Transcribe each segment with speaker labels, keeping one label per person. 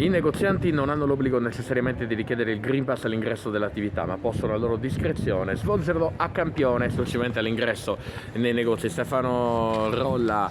Speaker 1: I negozianti non hanno l'obbligo necessariamente di richiedere il Green Pass all'ingresso dell'attività, ma possono a loro discrezione svolgerlo a campione esclusivamente all'ingresso nei negozi. Stefano Rolla,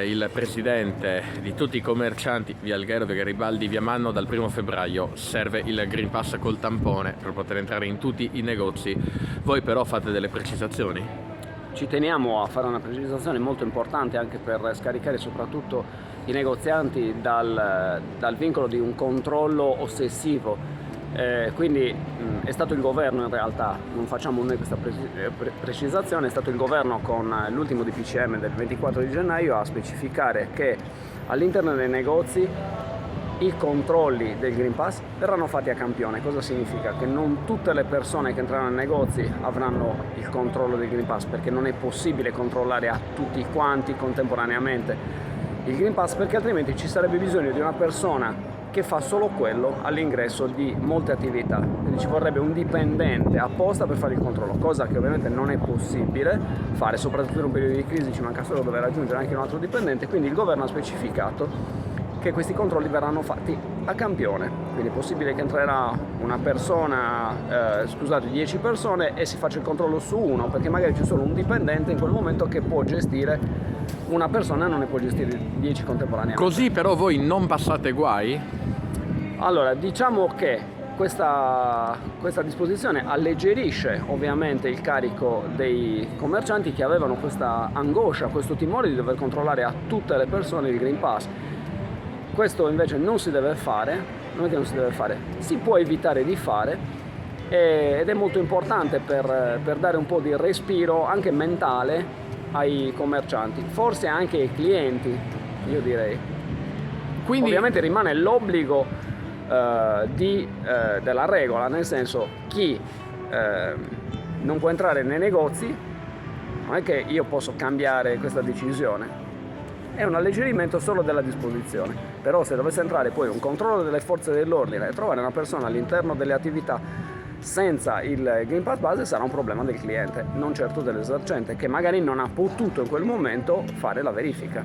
Speaker 1: il presidente di tutti i commercianti, via Alghero, via Garibaldi, via Manno, dal 1 febbraio serve il Green Pass col tampone per poter entrare in tutti i negozi. Voi però fate delle precisazioni?
Speaker 2: Ci teniamo a fare una precisazione molto importante anche per scaricare soprattutto i negozianti dal vincolo di un controllo ossessivo. Quindi è stato il governo, in realtà non facciamo noi questa precisazione, è stato il governo con l'ultimo DPCM del 24 di gennaio a specificare che all'interno dei negozi i controlli del Green Pass verranno fatti a campione. Cosa significa? Che non tutte le persone che entrano nei negozi avranno il controllo del Green Pass, perché non è possibile controllare a tutti quanti contemporaneamente il Green Pass, perché altrimenti ci sarebbe bisogno di una persona che fa solo quello all'ingresso di molte attività, quindi ci vorrebbe un dipendente apposta per fare il controllo, cosa che ovviamente non è possibile fare, soprattutto in un periodo di crisi ci manca solo dover aggiungere anche un altro dipendente. Quindi il governo ha specificato che questi controlli verranno fatti a campione, quindi è possibile che entrerà una persona, 10 persone, e si faccia il controllo su uno, perché magari c'è solo un dipendente in quel momento che può gestire una persona e non ne può gestire 10 contemporaneamente.
Speaker 1: Così però voi non passate guai?
Speaker 2: Allora, diciamo che questa disposizione alleggerisce ovviamente il carico dei commercianti che avevano questa angoscia, questo timore di dover controllare a tutte le persone il Green Pass. Questo invece non si deve fare, non è che non si deve fare, si può evitare di fare, ed è molto importante per dare un po' di respiro anche mentale ai commercianti, forse anche ai clienti, io direi. Quindi ovviamente rimane l'obbligo della regola, nel senso, chi non può entrare nei negozi, non è che io posso cambiare questa decisione, è un alleggerimento solo della disposizione. Però se dovesse entrare poi un controllo delle forze dell'ordine e trovare una persona all'interno delle attività senza il Green Pass base, sarà un problema del cliente, non certo dell'esercente, che magari non ha potuto in quel momento fare la verifica.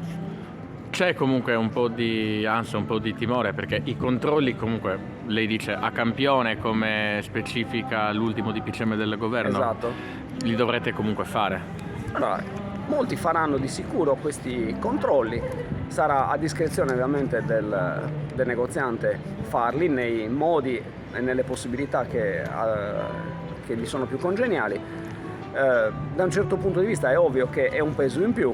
Speaker 1: C'è comunque un po' di ansia, un po' di timore, perché i controlli comunque, lei dice a campione, come specifica l'ultimo DPCM del governo.
Speaker 2: Esatto.
Speaker 1: Li dovrete comunque fare.
Speaker 2: Allora, molti faranno di sicuro questi controlli, sarà a discrezione ovviamente del negoziante farli nei modi e nelle possibilità che gli sono più congeniali. Da un certo punto di vista è ovvio che è un peso in più,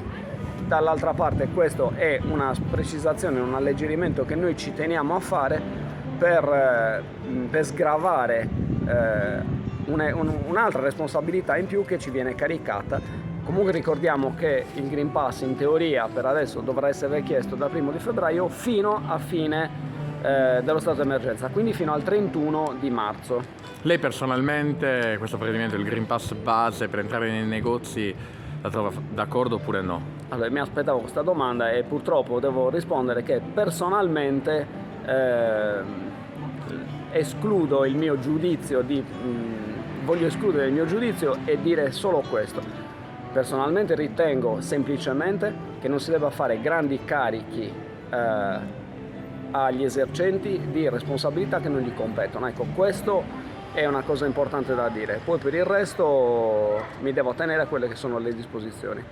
Speaker 2: dall'altra parte questo è una precisazione, un alleggerimento che noi ci teniamo a fare per sgravare un'altra responsabilità in più che ci viene caricata. Comunque ricordiamo che il Green Pass in teoria per adesso dovrà essere chiesto dal 1 di febbraio fino a fine dello stato d'emergenza, quindi fino al 31 di marzo.
Speaker 1: Lei personalmente questo provvedimento, il Green Pass base per entrare nei negozi, la trova d'accordo oppure no?
Speaker 2: Allora, mi aspettavo questa domanda e purtroppo devo rispondere che personalmente escludo il mio giudizio, voglio escludere il mio giudizio e dire solo questo. Personalmente ritengo semplicemente che non si debba fare grandi carichi agli esercenti di responsabilità che non gli competono. Ecco, questo è una cosa importante da dire. Poi per il resto mi devo tenere a quelle che sono le disposizioni.